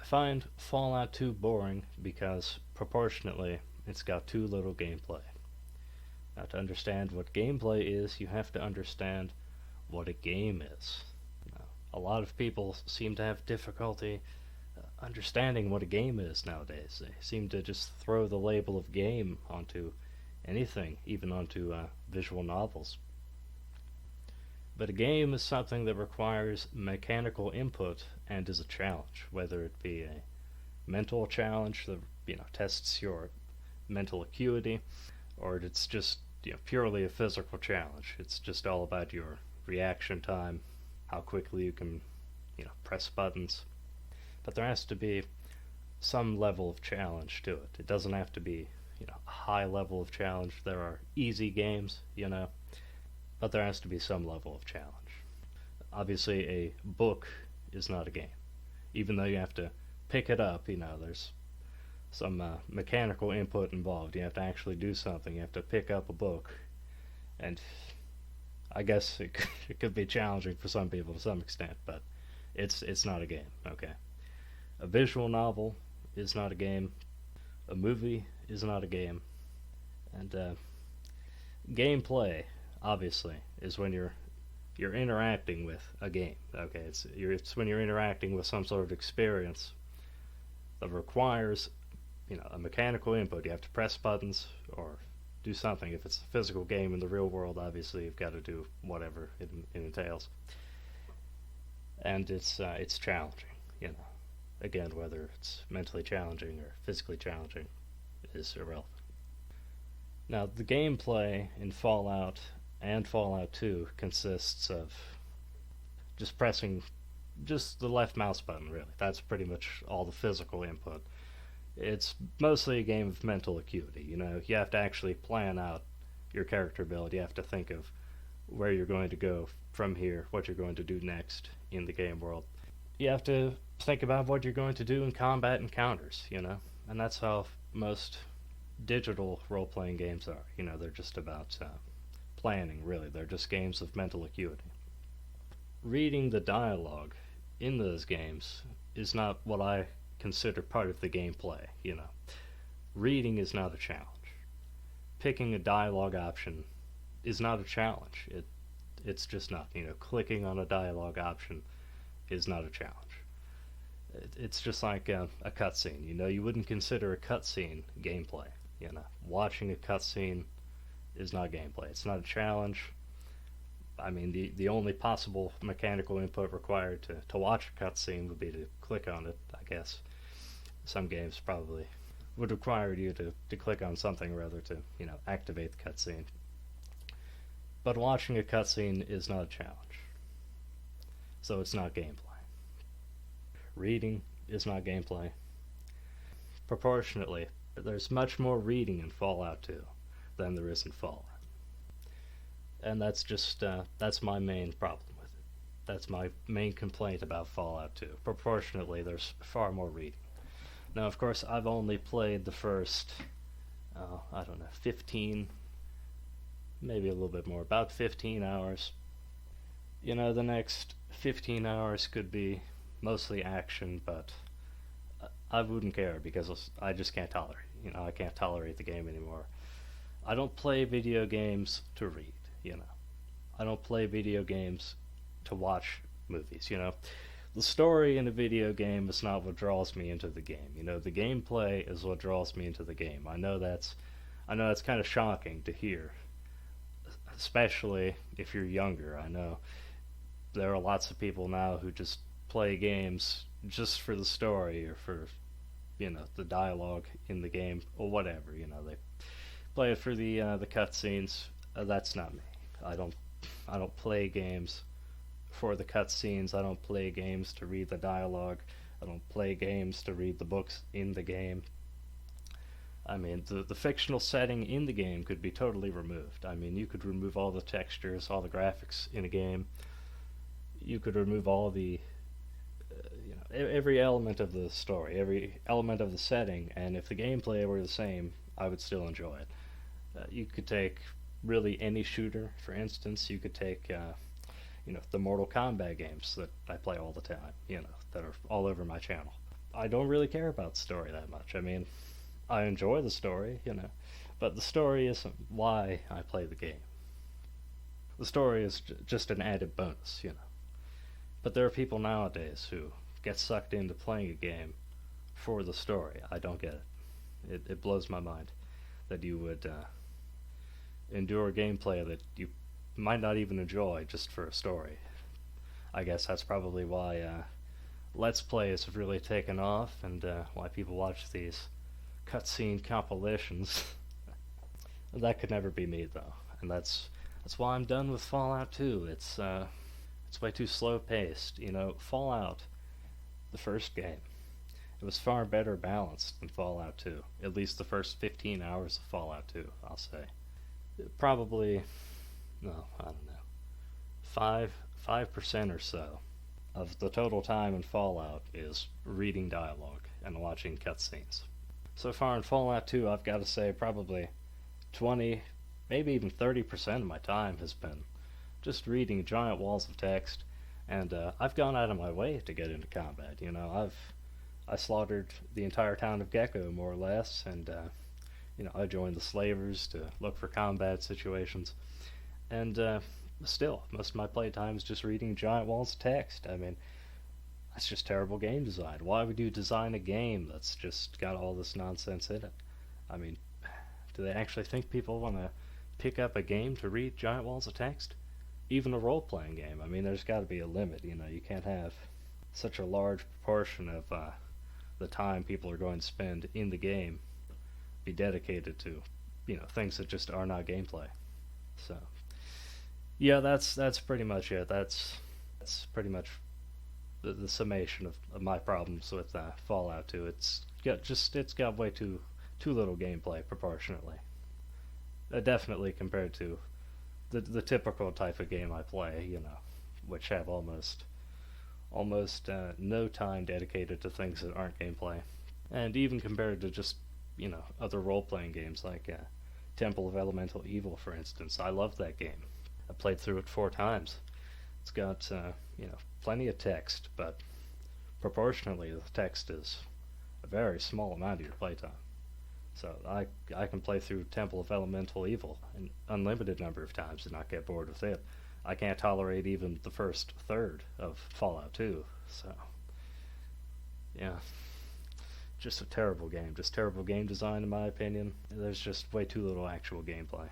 find Fallout 2 boring because proportionately it's got too little gameplay. Now, to understand what gameplay is, you have to understand what a game is. Now, a lot of people seem to have difficulty understanding what a game is nowadays. They seem to just throw the label of game onto anything, even onto visual novels. But a game is something that requires mechanical input and is a challenge, whether it be a mental challenge that tests your mental acuity, or it's just purely a physical challenge. It's just all about your reaction time, how quickly you can press buttons. But there has to be some level of challenge to it. It doesn't have to be a high level of challenge. There are easy games, but there has to be some level of challenge. Obviously, a book is not a game. Even though you have to pick it up, there's some mechanical input involved. You have to actually do something. You have to pick up a book. And I guess it could be challenging for some people to some extent, but it's not a game, okay? A visual novel is not a game. A movie is not a game. And gameplay, obviously, is when you're interacting with a game. Okay, it's when you're interacting with some sort of experience that requires a mechanical input. You have to press buttons or do something. If it's a physical game in the real world, obviously you've got to do whatever it entails. And it's challenging. Again, whether it's mentally challenging or physically challenging is irrelevant. Now, the gameplay in Fallout and Fallout 2 consists of just pressing just the left mouse button, really. That's pretty much all the physical input. It's mostly a game of mental acuity. You have to actually plan out your character build. You have to think of where you're going to go from here, what you're going to do next in the game world. You have to think about what you're going to do in combat encounters, and that's how most digital role-playing games are. They're just about planning, really. They're just games of mental acuity. Reading the dialogue in those games is not what I consider part of the gameplay. Reading is not a challenge. Picking a dialogue option is not a challenge. It's just not. Clicking on a dialogue option is not a challenge. It's just like a cutscene. You wouldn't consider a cutscene gameplay. Watching a cutscene is not gameplay. It's not a challenge. I mean, the only possible mechanical input required to watch a cutscene would be to click on it, I guess. Some games probably would require you to click on something rather to, activate the cutscene. But watching a cutscene is not a challenge. So it's not gameplay. Reading is not gameplay. Proportionately, there's much more reading in Fallout 2 than there is in Fallout. And that's just, that's my main problem with it. That's my main complaint about Fallout 2. Proportionately, there's far more reading. Now, of course, I've only played the first, 15, maybe a little bit more, about 15 hours. The next 15 hours could be mostly action, but I wouldn't care because I just can't tolerate it. I can't tolerate the game anymore. I don't play video games to read, I don't play video games to watch movies, The story in a video game is not what draws me into the game. The gameplay is what draws me into the game. I know that's kind of shocking to hear, especially if you're younger. I know there are lots of people now who just play games just for the story or for the dialogue in the game or whatever. They play it for the cutscenes. That's not me. I don't play games for the cutscenes. I don't play games to read the dialogue. I don't play games to read the books in the game. I mean, the fictional setting in the game could be totally removed. I mean, you could remove all the textures, all the graphics in a game. You could remove all the every element of the story, every element of the setting, and if the gameplay were the same, I would still enjoy it. You could take really any shooter, for instance. You could take, the Mortal Kombat games that I play all the time, that are all over my channel. I don't really care about the story that much. I mean, I enjoy the story, but the story isn't why I play the game. The story is just an added bonus. But there are people nowadays who get sucked into playing a game for the story. I don't get it. It blows my mind that you would endure gameplay that you might not even enjoy just for a story. I guess that's probably why Let's Plays have really taken off, and why people watch these cutscene compilations. That could never be me, though, and that's why I'm done with Fallout 2. It's way too slow paced. Fallout, the first game, it was far better balanced than Fallout 2. At least the first 15 hours of Fallout 2, I'll say. Probably, no, I don't know, 5% or so of the total time in Fallout is reading dialogue and watching cutscenes. So far in Fallout 2, I've got to say probably 20, maybe even 30% of my time has been just reading giant walls of text, and I've gone out of my way to get into combat. I slaughtered the entire town of Gecko, more or less, and I joined the slavers to look for combat situations, and still, most of my playtime is just reading giant walls of text. I mean, that's just terrible game design. Why would you design a game that's just got all this nonsense in it? I mean, do they actually think people want to pick up a game to read giant walls of text? Even a role-playing game. I mean, there's got to be a limit. You can't have such a large proportion of the time people are going to spend in the game be dedicated to, things that just are not gameplay. So, yeah, that's pretty much it. That's pretty much the summation of my problems with Fallout 2. It's got way too little gameplay proportionately. Definitely compared to the typical type of game I play, which have almost no time dedicated to things that aren't gameplay. And even compared to just, other role-playing games like Temple of Elemental Evil, for instance. I love that game. I played through it 4 times. It's got, plenty of text, but proportionally the text is a very small amount of your playtime. So I can play through Temple of Elemental Evil an unlimited number of times and not get bored with it. I can't tolerate even the first third of Fallout 2, so yeah. Just a terrible game. Just terrible game design in my opinion. There's just way too little actual gameplay.